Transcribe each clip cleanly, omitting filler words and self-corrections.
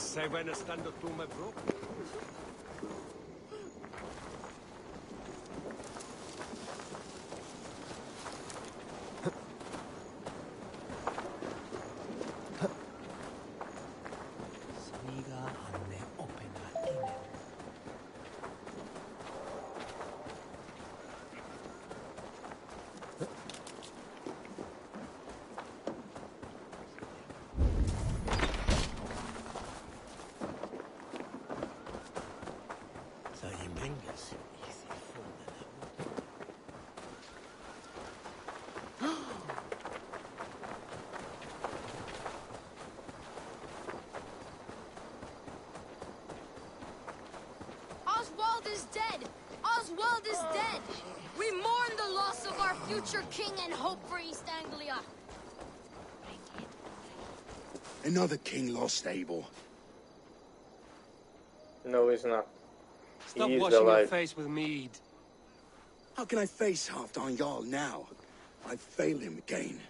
Sei ben estando tu me bro? Oswald is dead! Oswald is dead! We mourn the loss of our future king and hope for East Anglia. Another king lost, Abel. No, he's not. Stop He is washing your alive. face with mead. How can I face Halfdan Jarl now? I fail him again.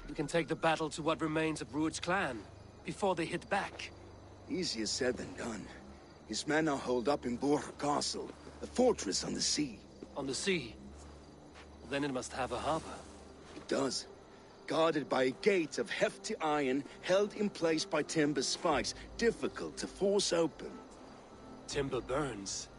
We can take the battle to what remains of Rued's clan, before they hit back. Easier said than done. His men are holed up in Borg Castle, a fortress on the sea. On the sea. Then it must have a harbor. It does. Guarded by a gate of hefty iron, held in place by timber spikes, difficult to force open. Timber burns.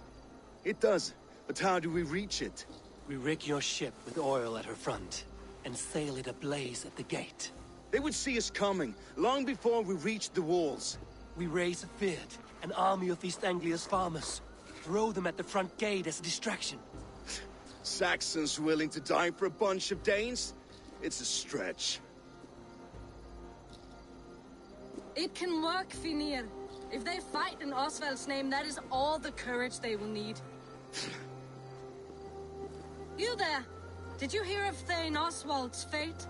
It does, but how do we reach it? We rig your ship with oil at her front, and sail it ablaze at the gate. They would see us coming, long before we reached the walls. We raise a beard, an army of East Anglia's farmers. Throw them at the front gate as a distraction. Saxons willing to die for a bunch of Danes? It's a stretch. It can work, Finir. If they fight in Oswald's name, that is all the courage they will need. You there! Did you hear of Thane Oswald's fate?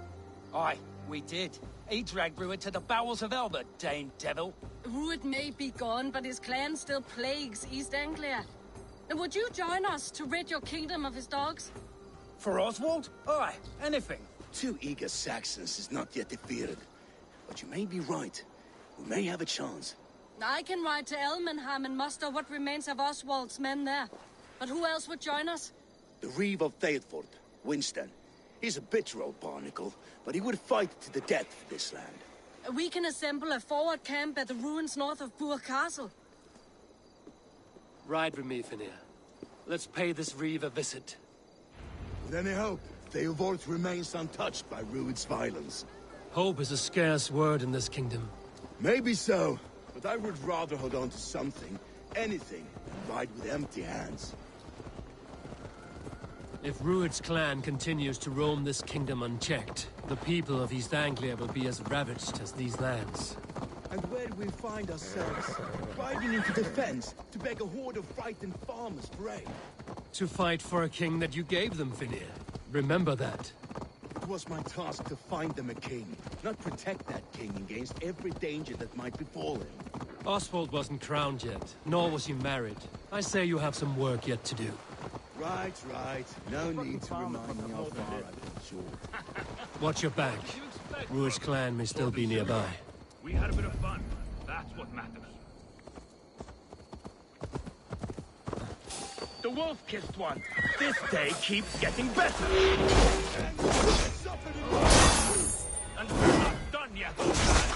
Aye, we did. He dragged Rued to the bowels of Elbert, Dane devil. Rued may be gone, but his clan still plagues East Anglia. And would you join us to rid your kingdom of his dogs? For Oswald? Aye, anything. 2 eager Saxons is not yet defeated. But you may be right. We may have a chance. I can ride to Elmenham and muster what remains of Oswald's men there. But who else would join us? The Reeve of Thetford, Winston. He's a bitter old barnacle, but he would fight to the death for this land. We can assemble a forward camp at the ruins north of Burr Castle. Ride with me, Finir. Let's pay this Reeve a visit. With any hope, Theodort remains untouched by Rued's violence. Hope is a scarce word in this kingdom. Maybe so, but I would rather hold on to something, anything, than ride with empty hands. If Rued's clan continues to roam this kingdom unchecked, the people of East Anglia will be as ravaged as these lands. And where do we find ourselves? Riding into defense to beg a horde of frightened farmers for aid. To fight for a king that you gave them, Finir. Remember that. It was my task to find them a king, not protect that king against every danger that might befall him. Oswald wasn't crowned yet, nor was he married. I say you have some work yet to do. Right. No need to remind me how far I've been short. Watch your back. Rued's clan may still be nearby. We had a bit of fun. That's what matters. The wolf-kissed one. This day keeps getting better. And we're not done yet, old man.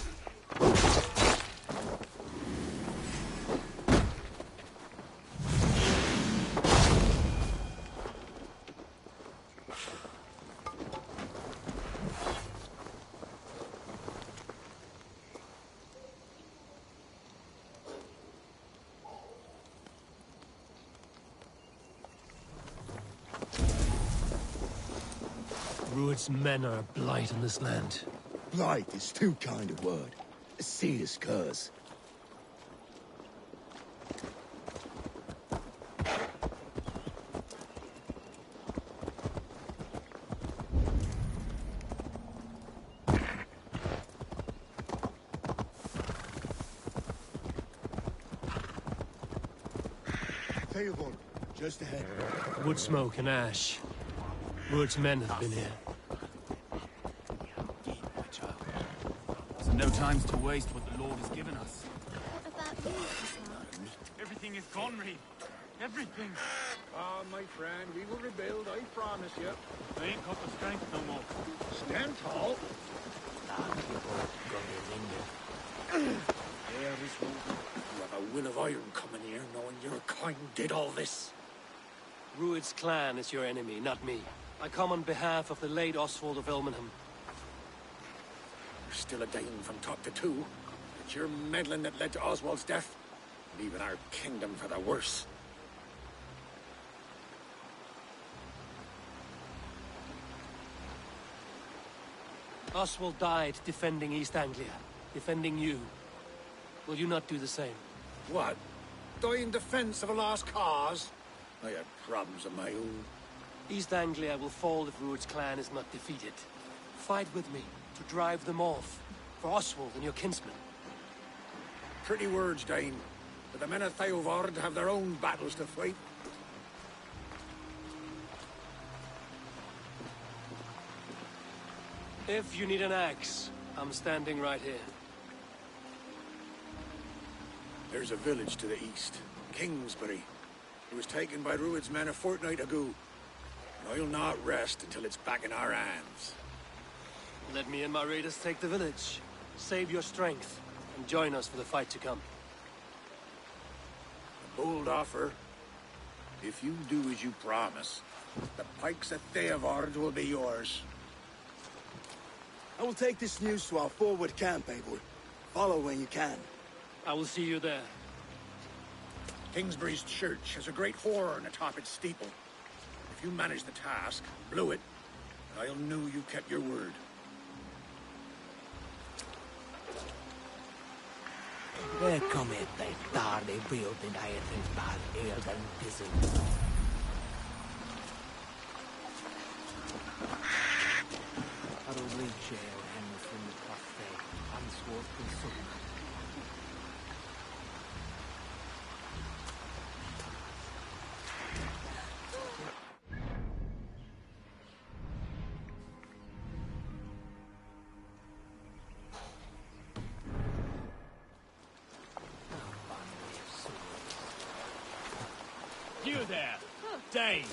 Rued's men are a blight on this land. Blight is too kind a word. A serious curse. Theobald, just ahead. Wood smoke and ash. Rued's men have been here. times to waste what the Lord has given us. What about you, Islam? Everything is gone, Reeve. Everything. Ah, my friend, we will rebuild, I promise you. I ain't got the strength no more. Stand tall. There is no... You have a will of iron coming here, knowing your kind did all this. Rued's clan is your enemy, not me. I come on behalf of the late Oswald of Elmenham. You're still a dying from top to two. It's your meddling that led to Oswald's death, leaving our kingdom for the worse. Oswald died defending East Anglia, defending you. Will you not do the same? What? Die in defense of a lost cause? I have problems of my own. East Anglia will fall if Rued's clan is not defeated. Fight with me to drive them off, for Oswald and your kinsmen. Pretty words, Dane. But the men of Theovard have their own battles to fight. If you need an axe, I'm standing right here. There's a village to the east, Kingsbury. It was taken by Rued's men a fortnight ago. And I'll not rest until it's back in our hands. Let me and my raiders take the village. Save your strength, and join us for the fight to come. A bold offer. If you do as you promise, the pikes at Theovard will be yours. I will take this news to our forward camp, Eivor. Follow when you can. I will see you there. Kingsbury's church has a great horn atop its steeple. If you manage the task, blew it, I'll know you kept your word. Välkommet där de bilden är till bad elden pissen. Har du reach henne från det kaffe? Ansvar för solen. You there! Dane!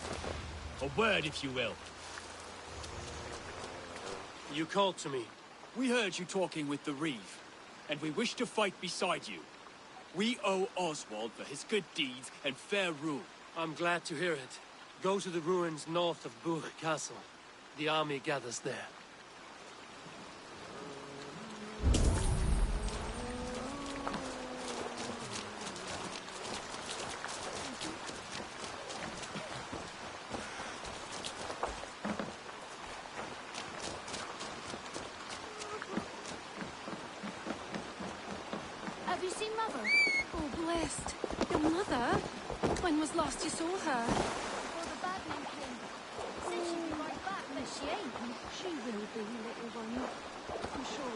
A word, if you will. You called to me. We heard you talking with the Reeve, and we wish to fight beside you. We owe Oswald for his good deeds and fair rule. I'm glad to hear it. Go to the ruins north of Buch Castle. The army gathers there. Have you seen Mother? Oh, blessed. Your mother? When was last you saw her? Before the Badman came. Said she'd be right back, but she ain't. She will be, little one. I'm sure.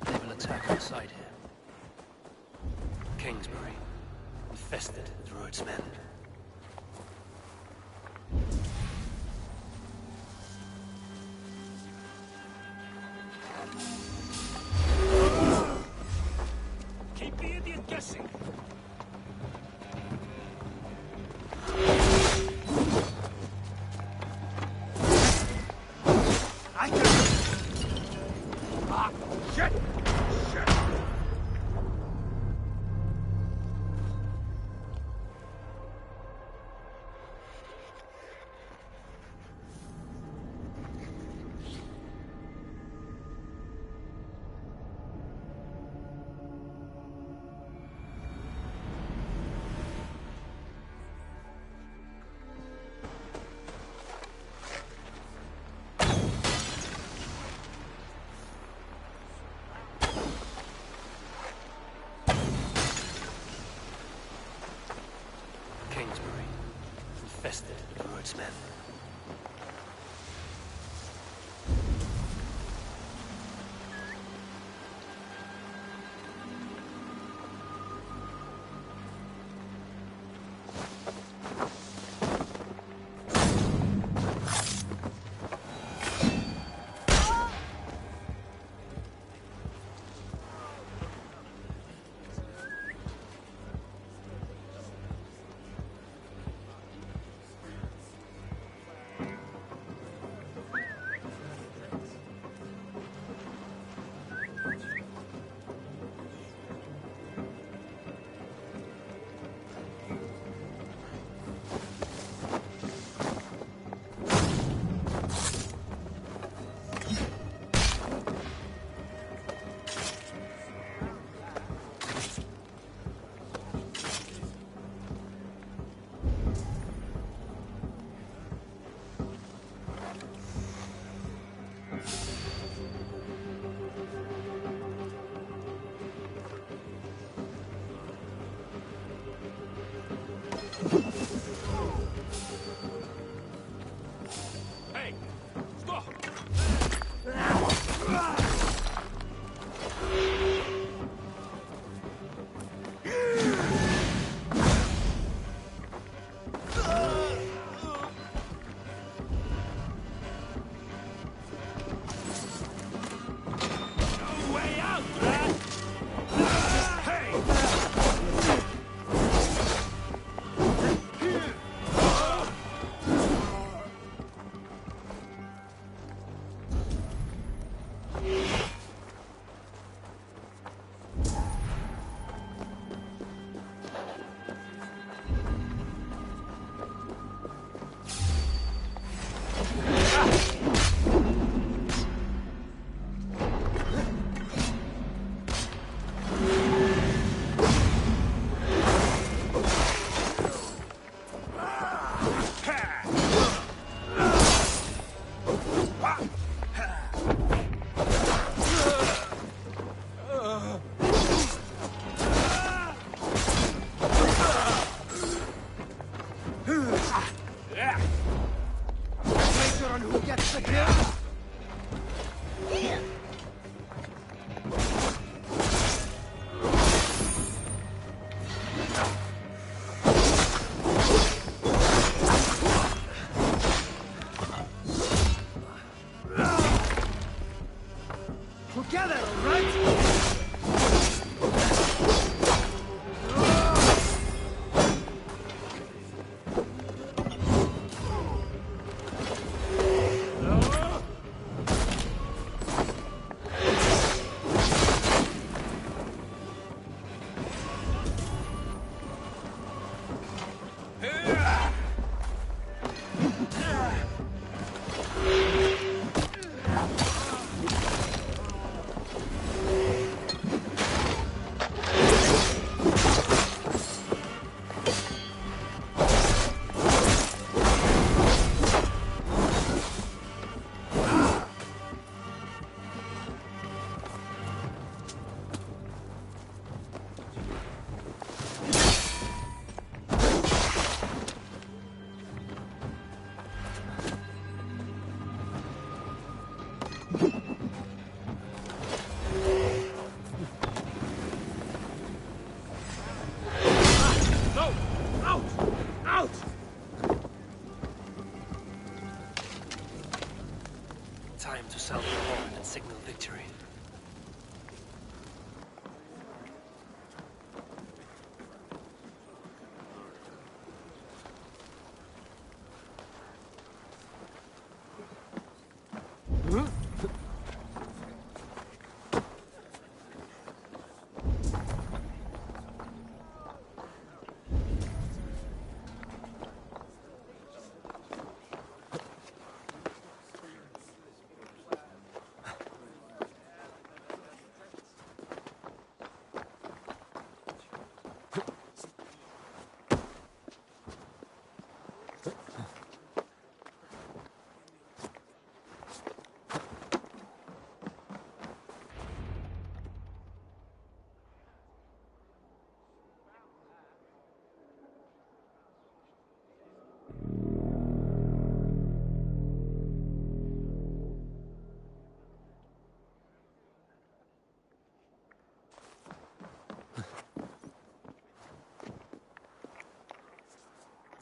They will attack outside here. Kingsbury, infested with Rued's men. Keep the idiot guessing. I can... Ah, shit! Shit! Kingsbury, infested with Rued's men.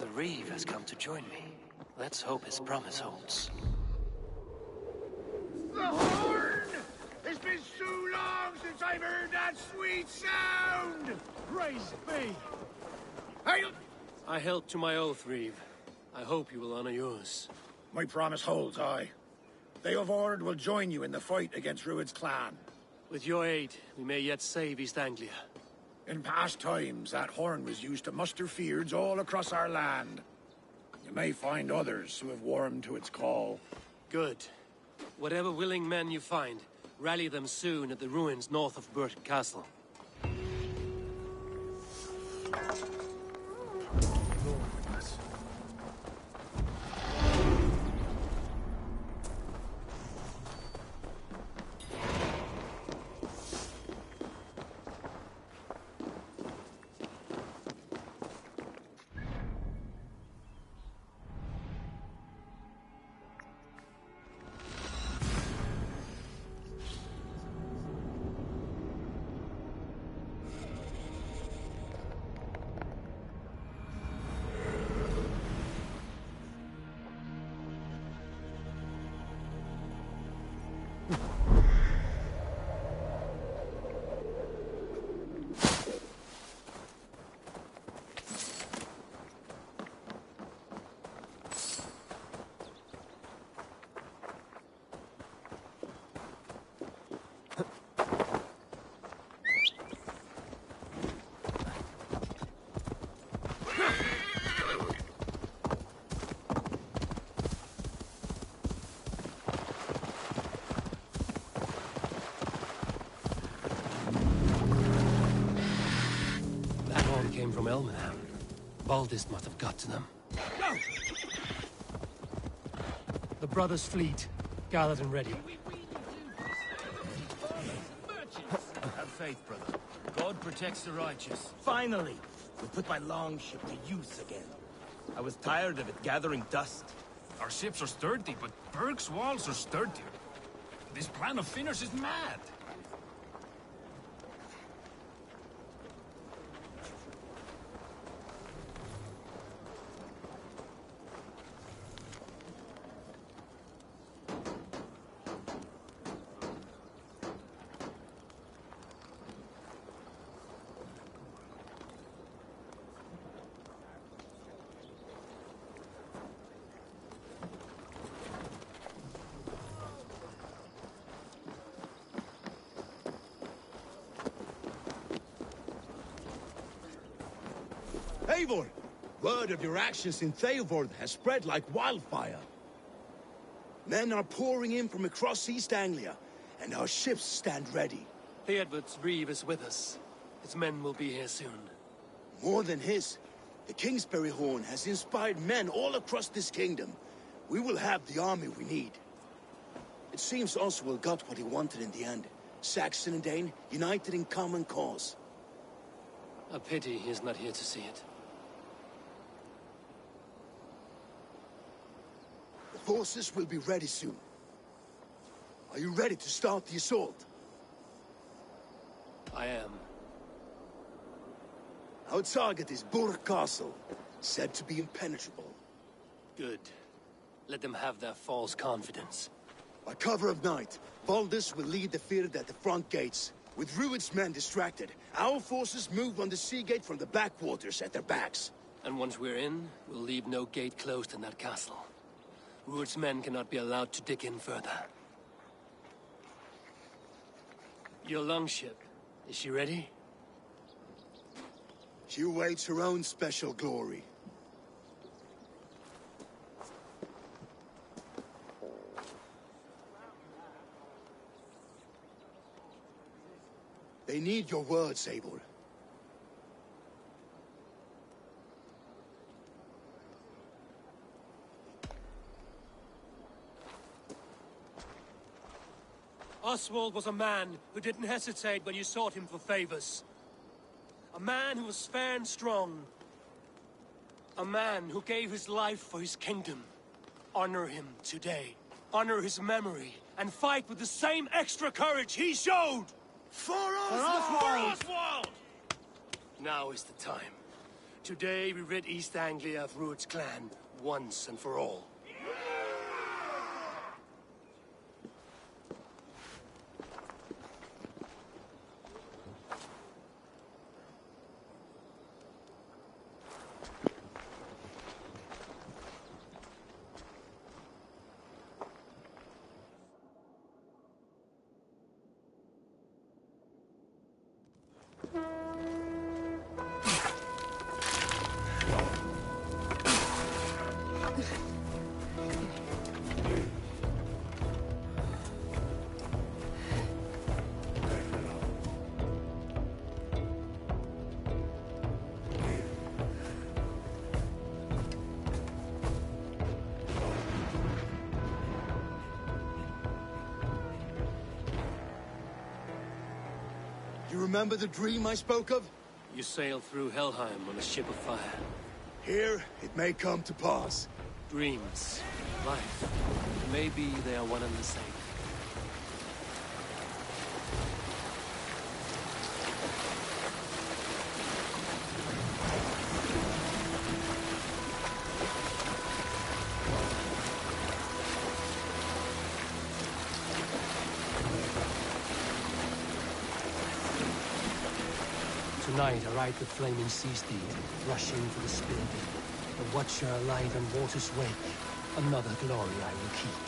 The Reeve has come to join me. Let's hope his promise holds. The horn! It's been so long since I've heard that sweet sound! Praise be! I held to my oath, Reeve. I hope you will honor yours. My promise holds, aye. They of Ord will join you in the fight against Rued's clan. With your aid, we may yet save East Anglia. In past times, that horn was used to muster fyrds all across our land. You may find others who have warmed to its call. Good. Whatever willing men you find, rally them soon at the ruins north of Burt Castle. Came from Elmenham. Baldist must have got to them. The brothers' fleet, gathered and ready. Have faith, brother. God protects the righteous. Finally, we put my longship to use again. I was tired of it gathering dust. Our ships are sturdy, but Berg's walls are sturdier. This plan of Finner's is mad. Eivor! Word of your actions in Theodord has spread like wildfire. Men are pouring in from across East Anglia, and our ships stand ready. Theodward's Reeve is with us. His men will be here soon. More than his, the Kingsbury Horn has inspired men all across this kingdom. We will have the army we need. It seems Oswald got what he wanted in the end. Saxon and Dane united in common cause. A pity he is not here to see it. The forces will be ready soon. Are you ready to start the assault? I am. Our target is Burt Castle, said to be impenetrable. Good. Let them have their false confidence. By cover of night, Baldus will lead the field at the front gates. With Rued's men distracted, our forces move on the sea gate from the backwaters at their backs. And once we're in, we'll leave no gate closed in that castle. Rued's men cannot be allowed to dig in further. Your longship, is she ready? She awaits her own special glory. They need your words, Eivor. Oswald was a man who didn't hesitate when you sought him for favors. A man who was fair and strong. A man who gave his life for his kingdom. Honor him today. Honor his memory. And fight with the same extra courage he showed! For Oswald! Now is the time. Today we rid East Anglia of Rued's clan, once and for all. You remember the dream I spoke of? You sailed through Helheim on a ship of fire. Here, it may come to pass. Dreams, life, maybe they are one and the same. Tonight I ride the flaming sea steed, rushing for the spill deep. A watcher alive in water's wake, another glory I will keep.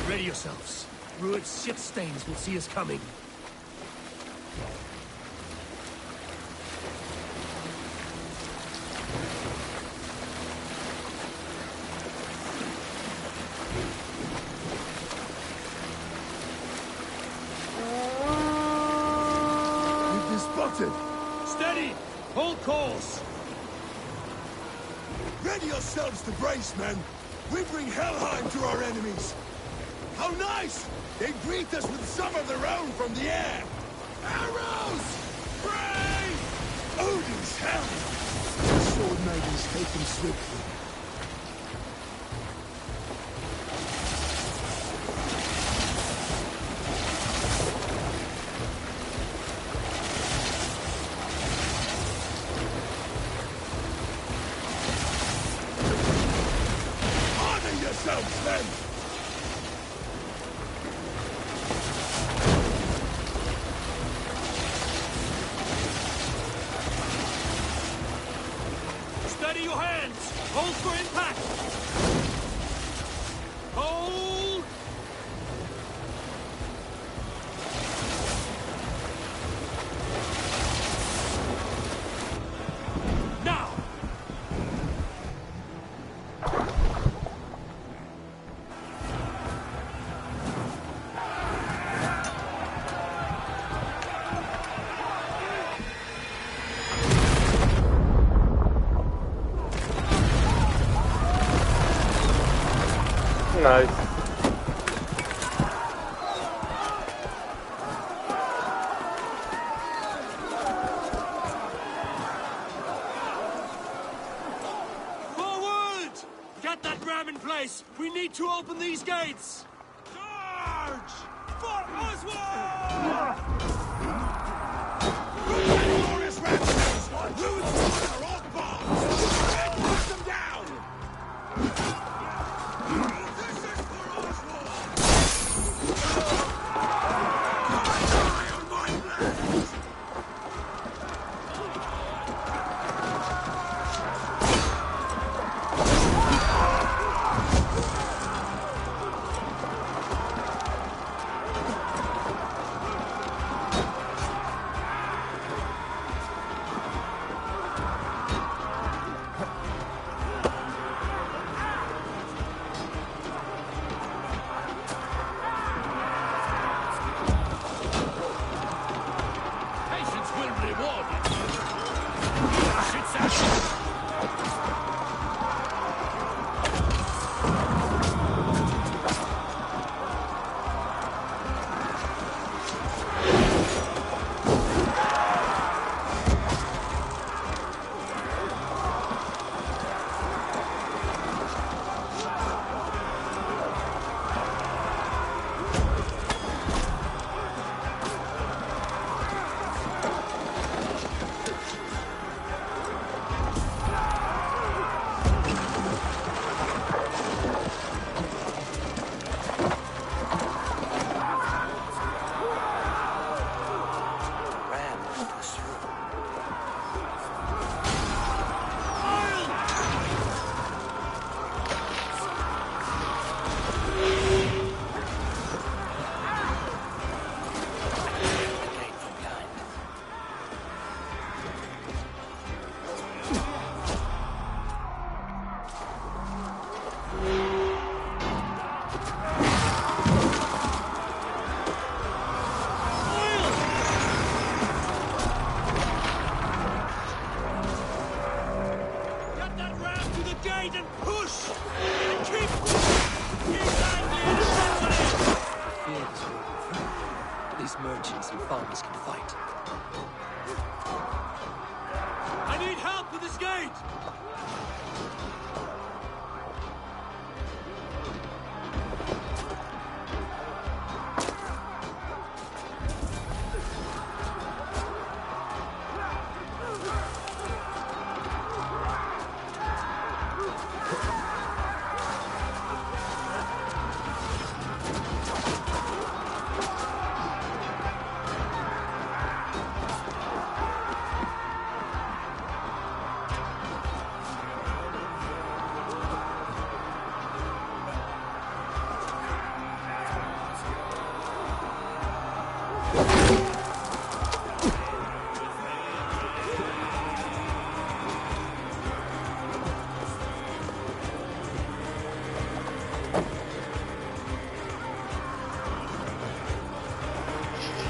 Ready yourselves. Rued's shit stains will see us coming. Steady! Hold course! Ready yourselves to brace, men! We bring Helheim to our enemies! How nice! They greet us with some of their own from the air! Arrows! Brave! Odin's helm! The sword maidens take them swiftly. Steady your hands! Hold for impact! Hold! Now! Nice. Forward! Get that ram in place! We need to open these gates! Charge! For Oswald! Glorious ramsons! Rude's are all bombs! And put them down!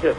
shit.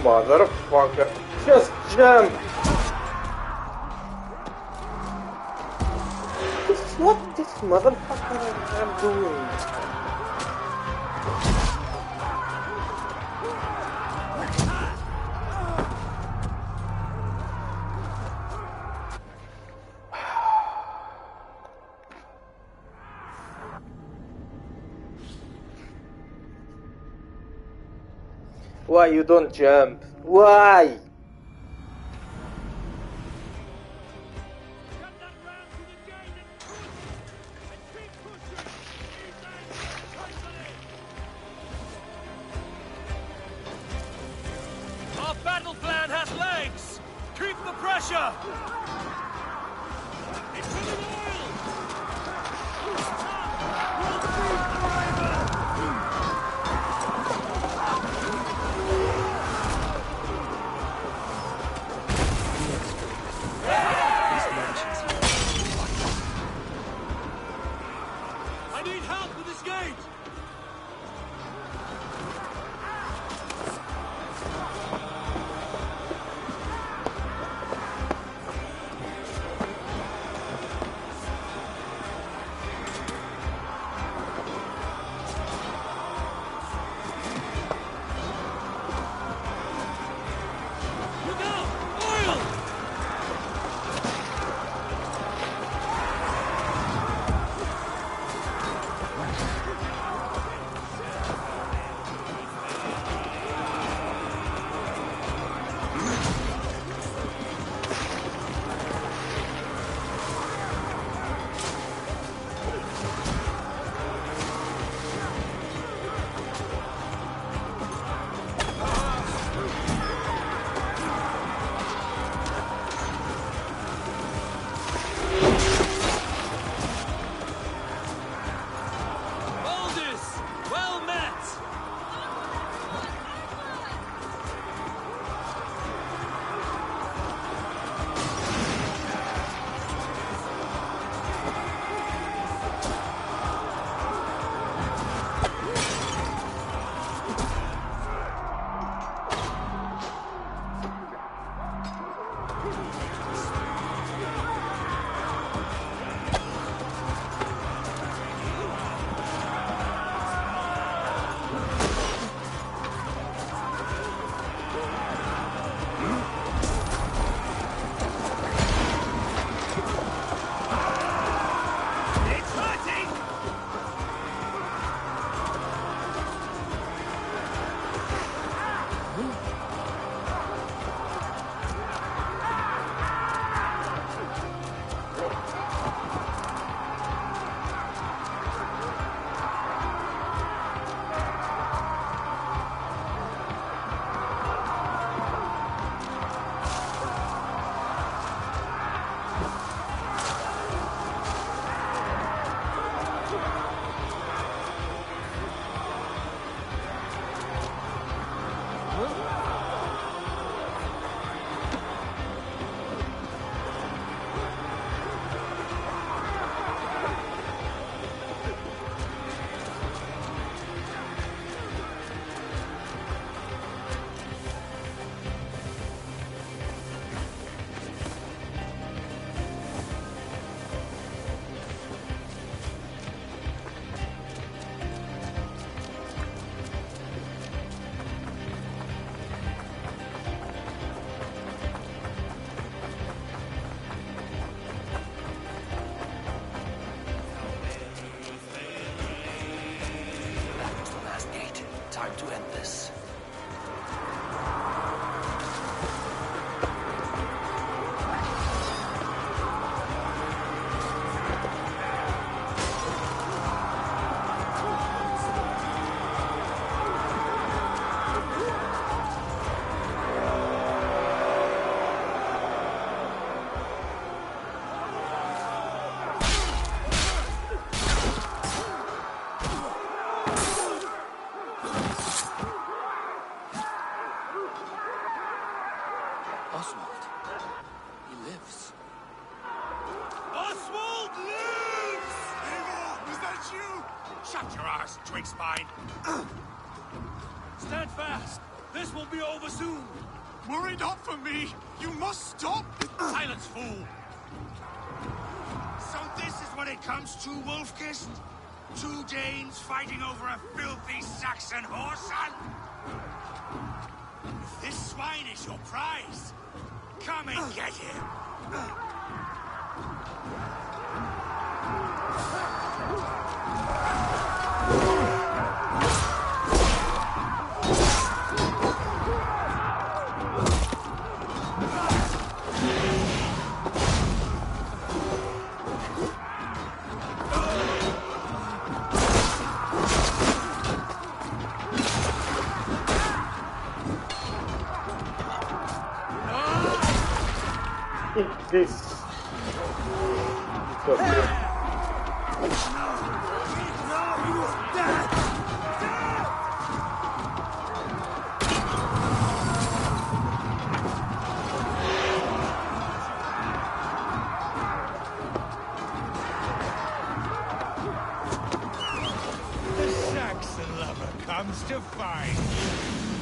Motherfucker, just jump! This is what this motherfucker is doing. Why you don't jump? Why? Our battle plan has legs! Keep the pressure! I need help with this gate! Oswald. He lives. Oswald lives! Eivor, was that you? Shut your arse, twig spine. Stand fast. This will be over soon. Worry not for me. You must stop. Silence, fool! So this is what it comes to, Wolfkist? 2 Danes fighting over a filthy Saxon whoreson? If this swine is your prize, come and get him! This. The Saxon lover comes to find.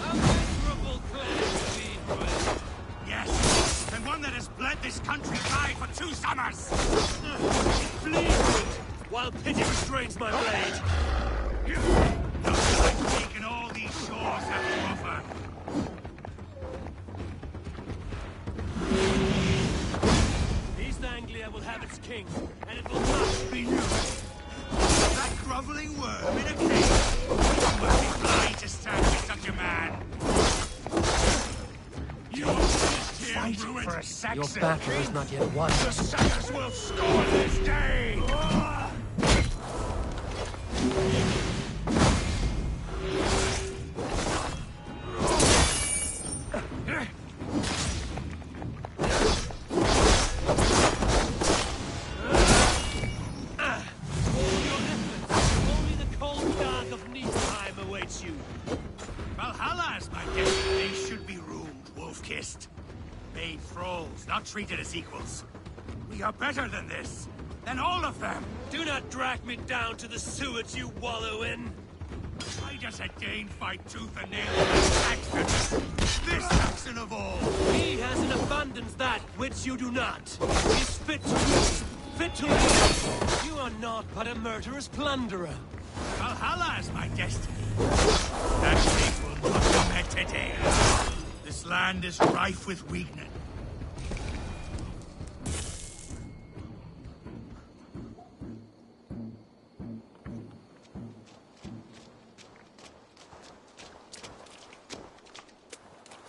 A miserable clash to be with. Yes, and one that has bled this country dry for 2 summers. Flee while pity restrains my blade. Not till I've taken all these shores have to offer. East Anglia will have its king, and it will not be you. That groveling worm in a cage. You must be blind to stand with such a man. You're just here ruined for a Saxon. Your battle is not yet won. The suckers will scorn this day! Only the cold dark of Niflheim awaits you. Valhalla is my destiny. They should be ruled, wolf-kissed. Made thralls, not treated as equals. We are better than this. Than all of them. Do not drag me down to the sewage you wallow in. Why does a Dane fight tooth and nail with a Saxon? This Saxon of all. He has in abundance that which you do not. He is fit to use, fit to live. You are not but a murderous plunderer. Valhalla is my destiny. That fate will not come at today. This land is rife with weakness.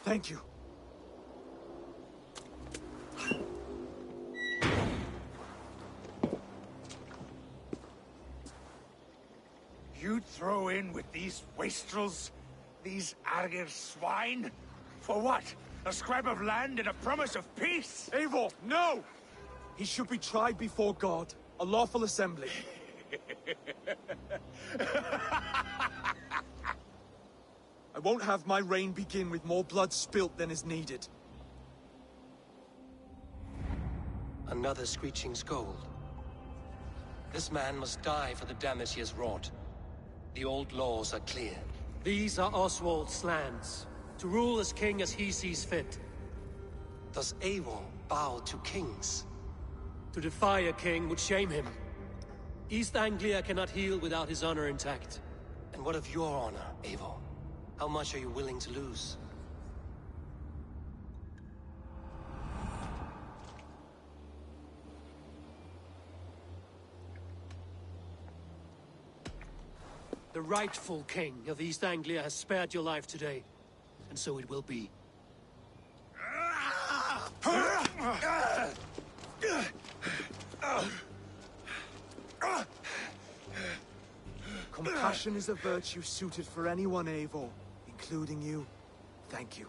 Thank you. You'd throw in with these wastrels? These Argir swine? For what? A scrap of land and a promise of peace? Eivor, no! He should be tried before God, a lawful assembly. I won't have my reign begin with more blood spilt than is needed. Another screeching scold. This man must die for the damage he has wrought. The old laws are clear. These are Oswald's lands, to rule as king as he sees fit. Does Eivor bow to kings? To defy a king would shame him. East Anglia cannot heal without his honor intact. And what of your honor, Eivor? How much are you willing to lose? The rightful king of East Anglia has spared your life today, and so it will be. Compassion is a virtue suited for anyone, Eivor, including you. Thank you.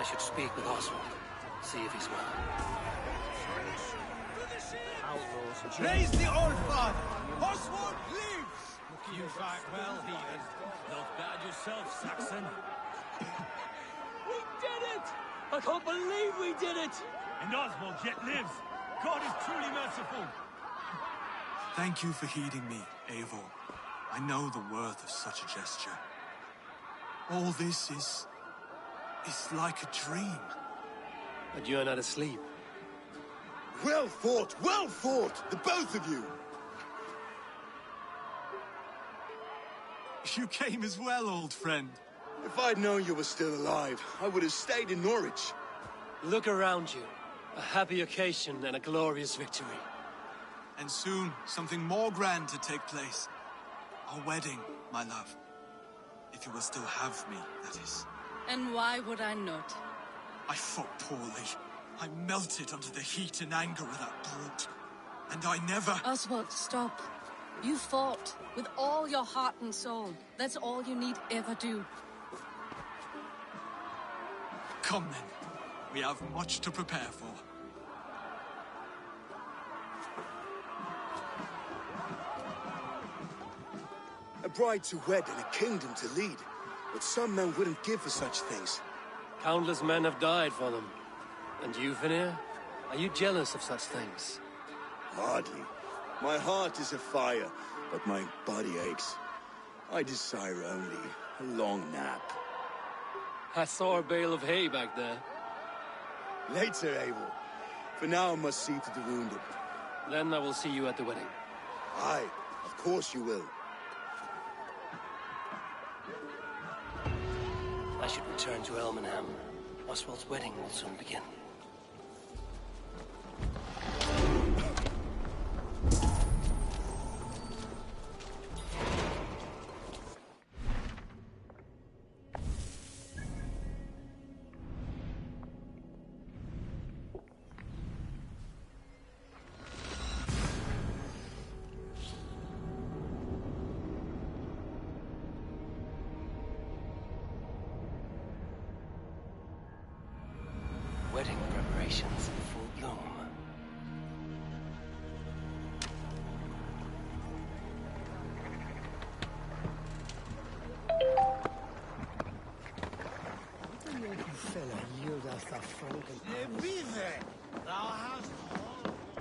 should speak with Oswald. See if he's well. Praise the Old Father! Oswald lives! You fight well, heathen. Not bad yourself, Saxon. We did it! I can't believe we did it! And Oswald yet lives. God is truly merciful. Thank you for heeding me, Eivor. I know the worth of such a gesture. All this is like a dream. But you're not asleep. Well fought! Well fought! The both of you! You came as well, old friend. If I'd known you were still alive, I would have stayed in Norwich. Look around you. A happy occasion and a glorious victory. And soon, something more grand to take place. Our wedding, my love. If you will still have me, that is. And why would I not? I fought poorly. I melted under the heat and anger of that brute. And I never... Oswald, stop. You fought with all your heart and soul. That's all you need ever do. Come then. We have much to prepare for. A bride to wed and a kingdom to lead. But some men wouldn't give for such things. Countless men have died for them. And you, Vanir? Are you jealous of such things? Hardly. My heart is afire, but my body aches. I desire only a long nap. I saw a bale of hay back there. Later, Eivor. For now, I must see to the wounded. Then I will see you at the wedding. Aye, of course you will. I should return to Elmenham. Oswald's wedding will soon begin. Wedding preparations in full bloom.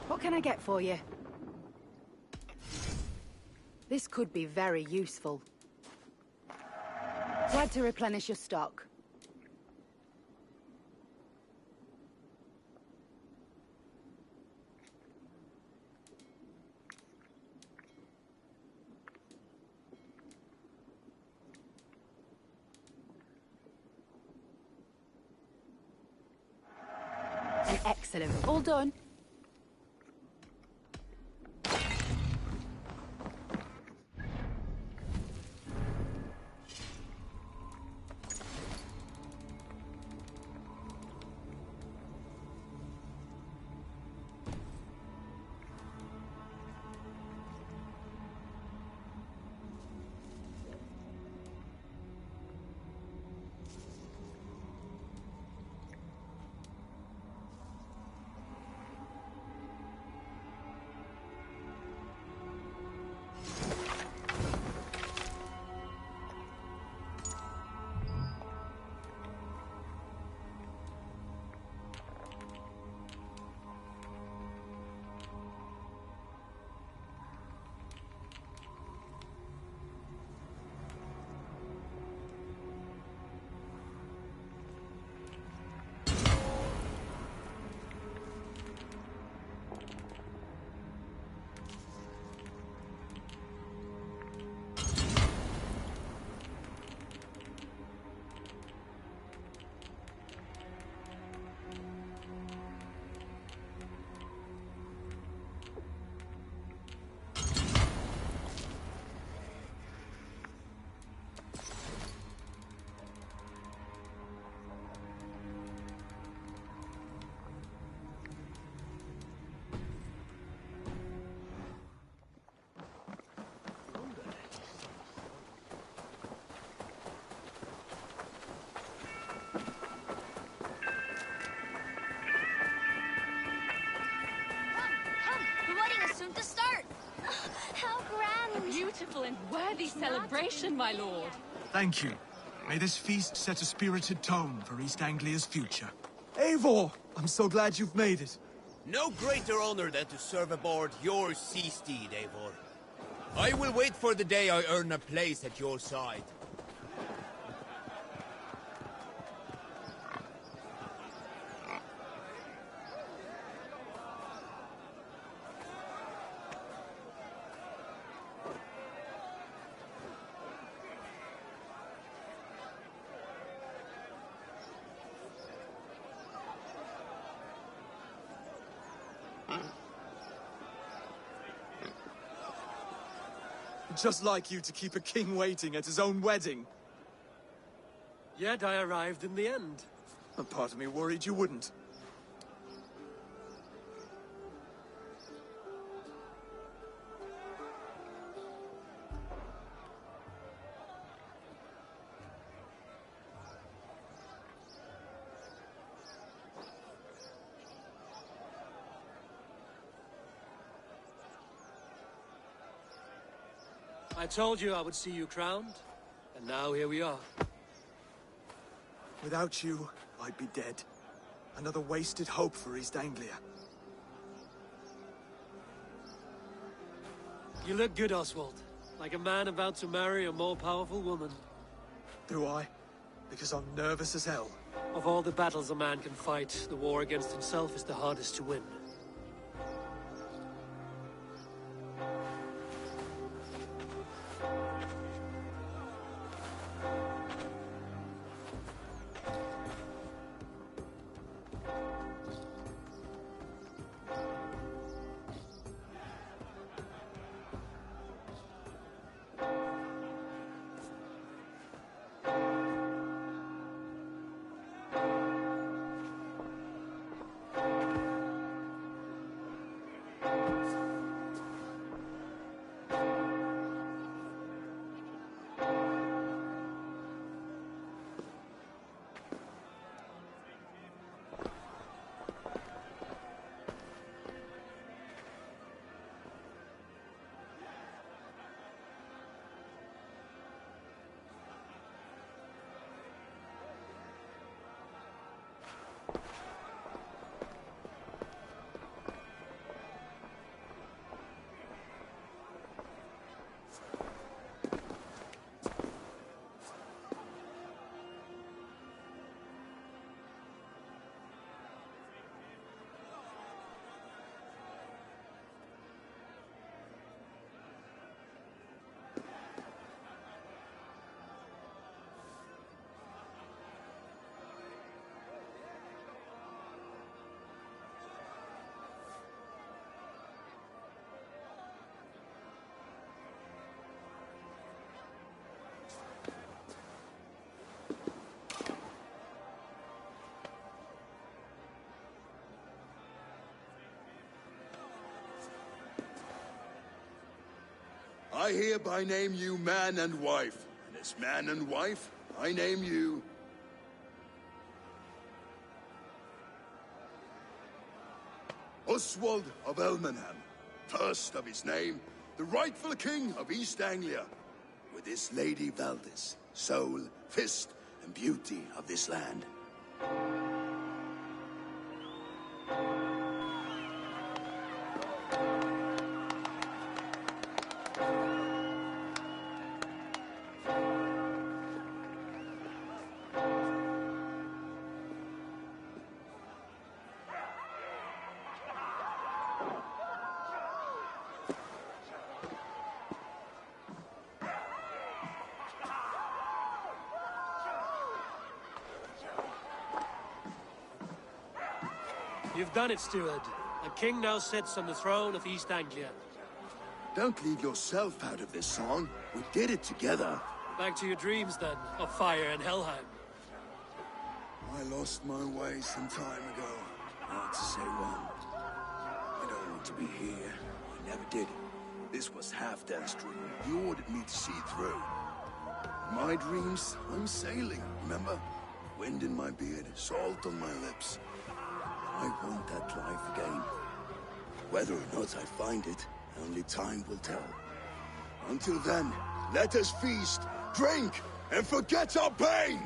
What can I get for you? This could be very useful. Glad to replenish your stock. Excellent. All done. beautiful and worthy celebration, my lord. Thank you. May this feast set a spirited tone for East Anglia's future. Eivor! I'm so glad you've made it. No greater honor than to serve aboard your sea steed, Eivor. I will wait for the day I earn a place at your side. Just like you to keep a king waiting at his own wedding. Yet I arrived in the end. A part of me worried you wouldn't. I told you I would see you crowned, and now here we are. Without you, I'd be dead. Another wasted hope for East Anglia. You look good, Oswald. Like a man about to marry a more powerful woman. Do I? Because I'm nervous as hell. Of all the battles a man can fight, the war against himself is the hardest to win. I hereby name you man and wife, and as man and wife, I name you... Oswald of Elmenham, first of his name, the rightful king of East Anglia, with this Lady Valdis, soul, fist, and beauty of this land. You've done it, steward. A king now sits on the throne of East Anglia. Don't leave yourself out of this song. We did it together. Back to your dreams, then, of fire and Helheim. I lost my way some time ago. Hard to say when. I don't want to be here. I never did. This was Halfdan's dream. He ordered me to see through. In my dreams, I'm sailing, remember? Wind in my beard, salt on my lips. I want that life again. Whether or not I find it, only time will tell. Until then, let us feast, drink, and forget our pain!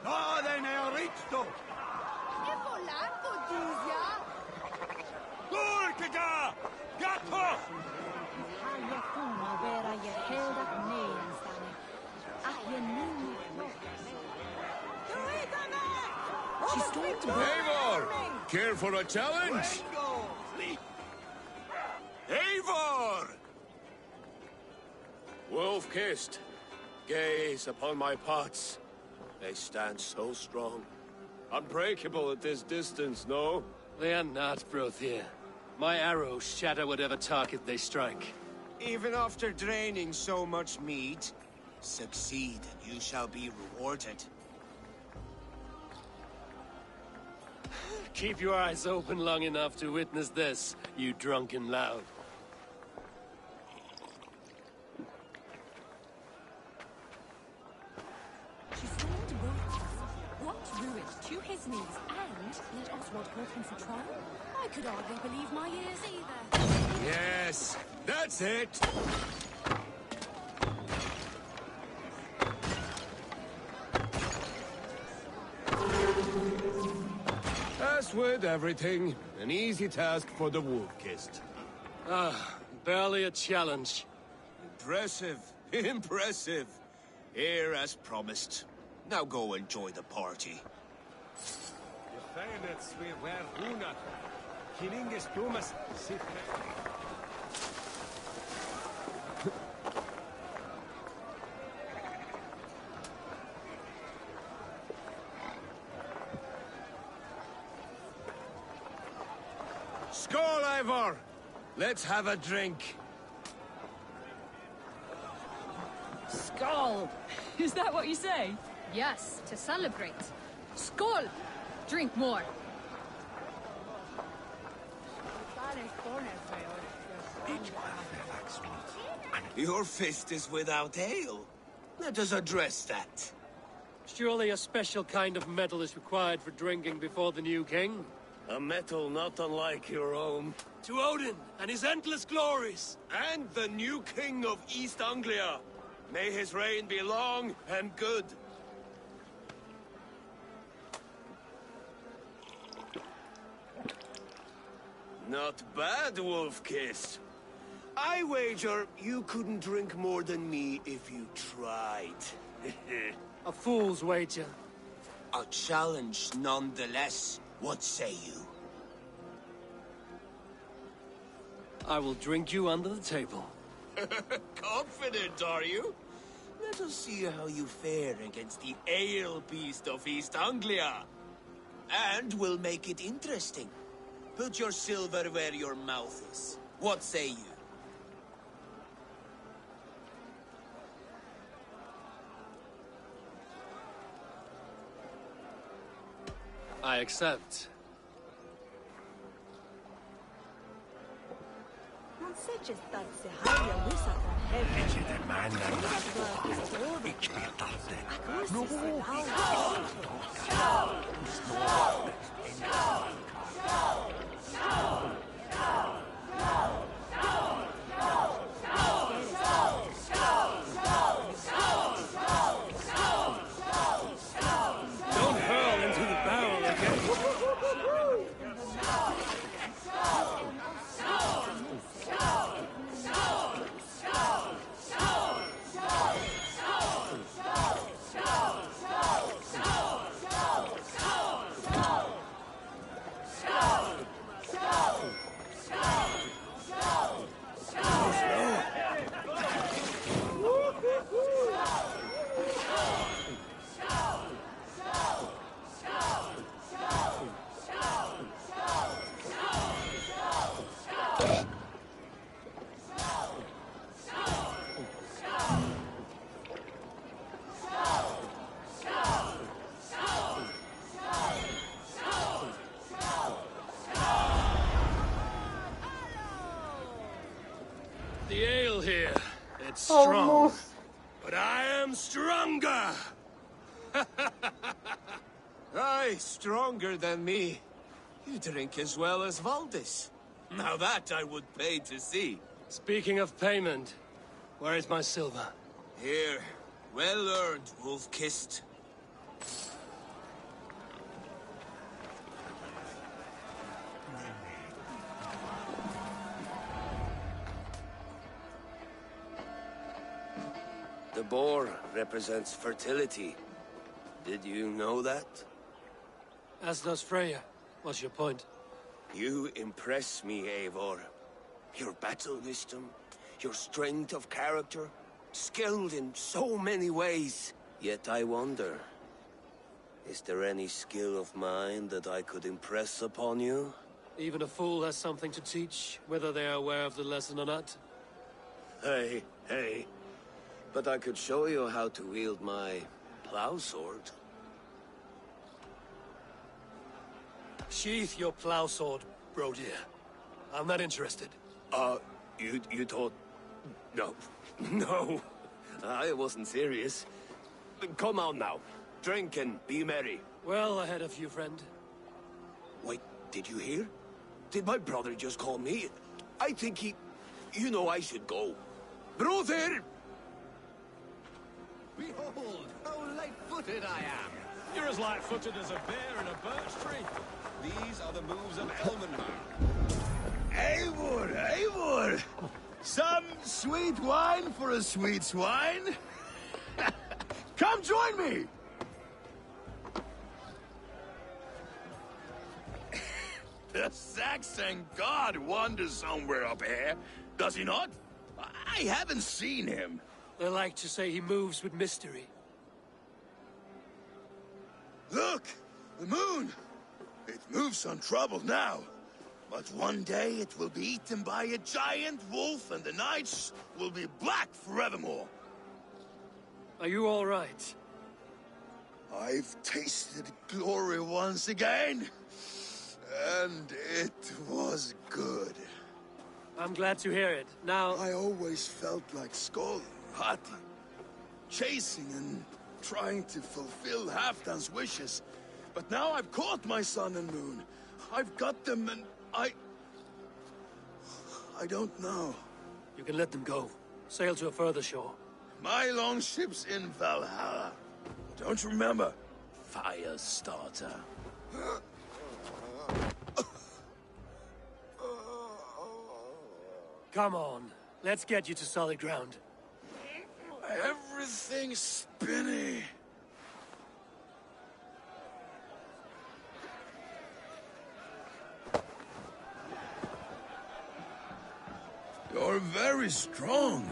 No, they ne'er reached though. Gurkada! Gato! She's starting to Eivor! Care for a challenge? Eivor! Wolf-kissed, gaze upon my pots. They stand so strong. Unbreakable at this distance, no? They are not, Brothir. My arrows shatter whatever target they strike. Even after draining so much mead, succeed and you shall be rewarded. Keep your eyes open long enough to witness this, you drunken lout. She's starting to work us. What ruined to his knees and let Oswald go from the throne? I could hardly believe my ears either. Yes, that's it! As with everything, an easy task for the wolf-kissed. Ah, barely a challenge. Impressive, impressive. Here as promised. Now go enjoy the party. Skål, Eivor! Let's have a drink. Skull! Is that what you say? Yes, to celebrate. Skål! Drink more. Your fist is without ale. Let us address that. Surely a special kind of metal is required for drinking before the new king? A metal not unlike your own. To Odin and his endless glories! And the new king of East Anglia. May his reign be long and good. Not bad, Wolf-Kiss. I wager you couldn't drink more than me if you tried. A fool's wager. A challenge nonetheless. What say you? I will drink you under the table. Confident, are you? Let us see how you fare against the ale beast of East Anglia. And we'll make it interesting. Put your silver where your mouth is. What say you? I accept. Don't hurl into the barrel again. The ale here, it's strong. Almost. But I am stronger! Aye, stronger than me. You drink as well as Valdis. Now that I would pay to see. Speaking of payment, where is my silver? Here. Well earned, wolf-kissed. The boar represents fertility. Did you know that? As does Freya. What's your point? You impress me, Eivor. Your battle wisdom, your strength of character, skilled in so many ways. Yet I wonder, is there any skill of mine that I could impress upon you? Even a fool has something to teach, whether they are aware of the lesson or not. Hey. But I could show you how to wield my plow sword. Sheath your plow sword, bro dear. I'm not interested. You thought... No. No. I wasn't serious. Come on now. Drink and be merry. Well ahead of you, friend. Wait, did you hear? Did my brother just call me? I think he... You know I should go. Brother! Behold, how light-footed I am. You're as light-footed as a bear in a birch tree. These are the moves of Elmenhar. Eivor! Some sweet wine for a sweet swine? Come join me! The Saxon god wanders somewhere up here, does he not? I haven't seen him. They like to say he moves with mystery. Look! The moon! It moves untroubled now. But one day it will be eaten by a giant wolf and the nights will be black forevermore. Are you all right? I've tasted glory once again. And it was good. I'm glad to hear it. Now... I always felt like Skoll, Hati, chasing and trying to fulfill Halfdan's wishes. But now I've caught my sun and moon. I've got them and I don't know. You can let them go. Sail to a further shore. My longship's in Valhalla. Don't you remember? Fire starter. Come on. Let's get you to solid ground. Everything's spinny. You're very strong.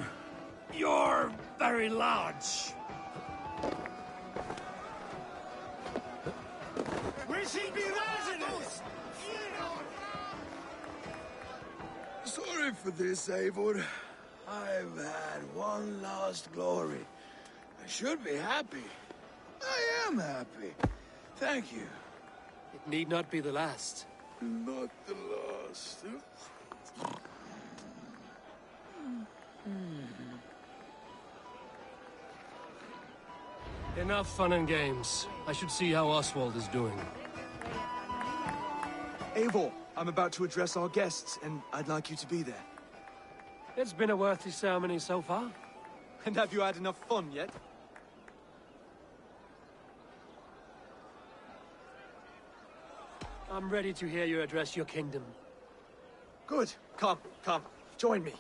You're very large. We should be residents! Sorry for this, Eivor. I've had one last glory. I should be happy. I am happy. Thank you. It need not be the last. Not the last. Enough fun and games. I should see how Oswald is doing. Eivor, I'm about to address our guests, and I'd like you to be there. It's been a worthy ceremony so far. And have you had enough fun yet? I'm ready to hear you address your kingdom. Good. Come. Join me.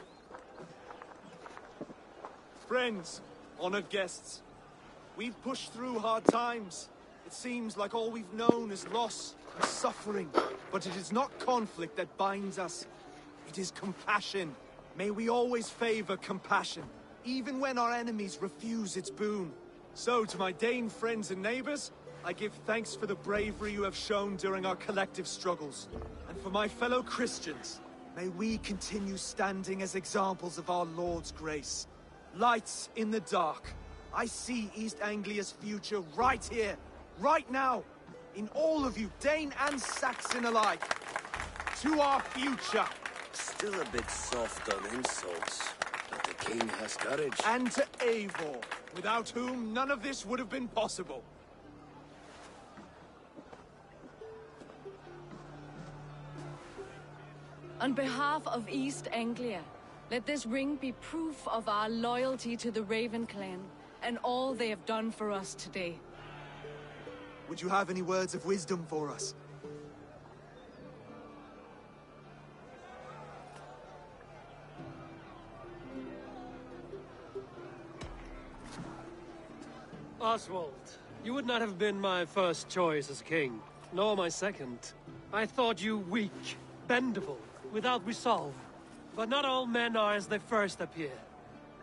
Friends, honored guests, we've pushed through hard times. It seems like all we've known is loss and suffering. But it is not conflict that binds us. It is compassion. May we always favor compassion, even when our enemies refuse its boon. So, to my Dane friends and neighbors, I give thanks for the bravery you have shown during our collective struggles. And for my fellow Christians, may we continue standing as examples of our Lord's grace. Lights in the dark. I see East Anglia's future right here, right now, in all of you, Dane and Saxon alike. To our future. Still a bit soft on insults, but the king has courage. And to Eivor, without whom none of this would have been possible. On behalf of East Anglia, let this ring be proof of our loyalty to the Raven clan and all they have done for us today. Would you have any words of wisdom for us? Oswald, you would not have been my first choice as king, nor my second. I thought you weak, bendable, without resolve. But not all men are as they first appear.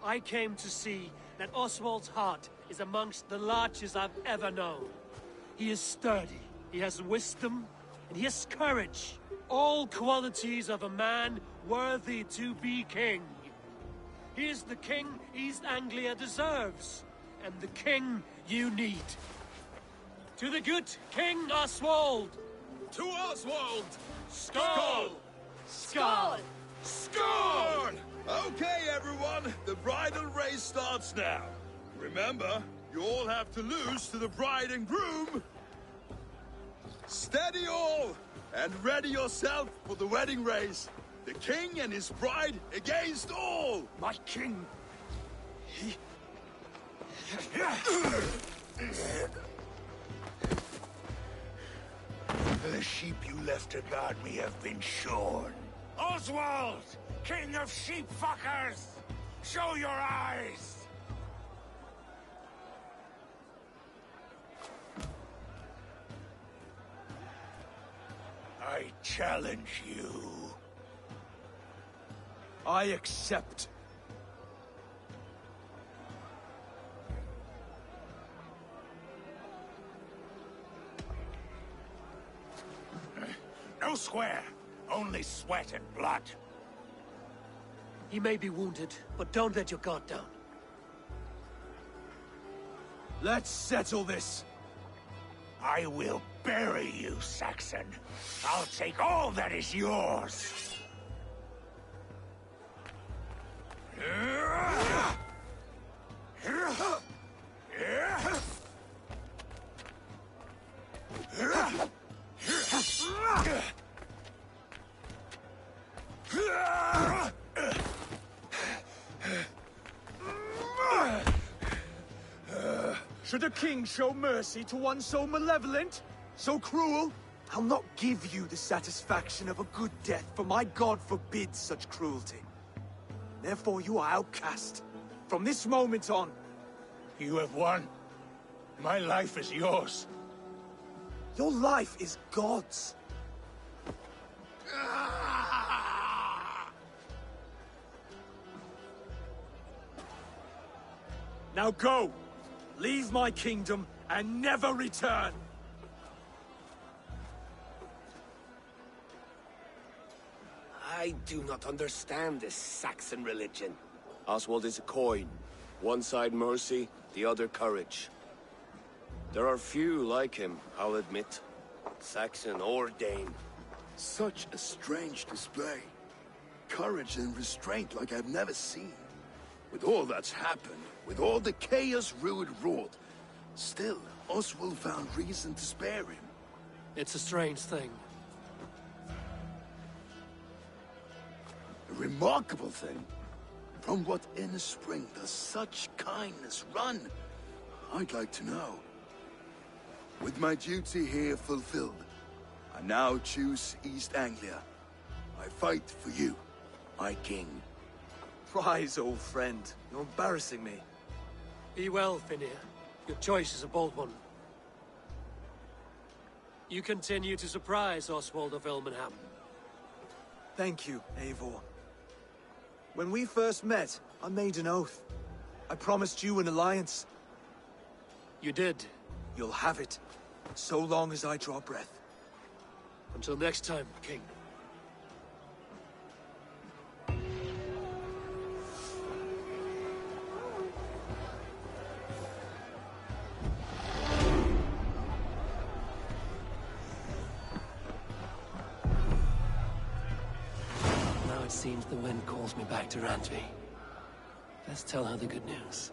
I came to see that Oswald's heart is amongst the largest I've ever known. He is sturdy, he has wisdom, and he has courage. All qualities of a man worthy to be king. He is the king East Anglia deserves, and the king you need. To the good King Oswald! To Oswald! Skull! Skull! Skull! Okay, everyone, the bridal race starts now. Remember, you all have to lose to the bride and groom. Steady all, and ready yourself for the wedding race. The king and his bride against all. My king. The sheep you left to guard me have been shorn. Oswald! King of sheep fuckers! Show your eyes! I challenge you. I accept. No square, only sweat and blood. He may be wounded, but don't let your guard down. Let's settle this. I will bury you, Saxon. I'll take all that is yours. Should a king show mercy to one so malevolent? So cruel? I'll not give you the satisfaction of a good death, for my god forbids such cruelty. Therefore you are outcast. From this moment on. You have won. My life is yours. Your life is God's. Now go! Leave my kingdom and never return! I do not understand this Saxon religion. Oswald is a coin. One side mercy, the other courage. There are few like him, I'll admit. Saxon or Dane. Such a strange display. Courage and restraint like I've never seen. With all that's happened, with all the chaos Rued wrought, still, Oswald found reason to spare him. It's a strange thing. A remarkable thing. From what inner spring does such kindness run? I'd like to know. With my duty here fulfilled, I now choose East Anglia. I fight for you, my king. Rise, old friend. You're embarrassing me. Be well, Finir. Your choice is a bold one. You continue to surprise Oswald of Ilmenham. Thank you, Eivor. When we first met, I made an oath. I promised you an alliance. You did. You'll have it, so long as I draw breath. Until next time, King. Now it seems the wind calls me back to Randvi. Let's tell her the good news.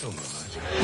Oh, my God.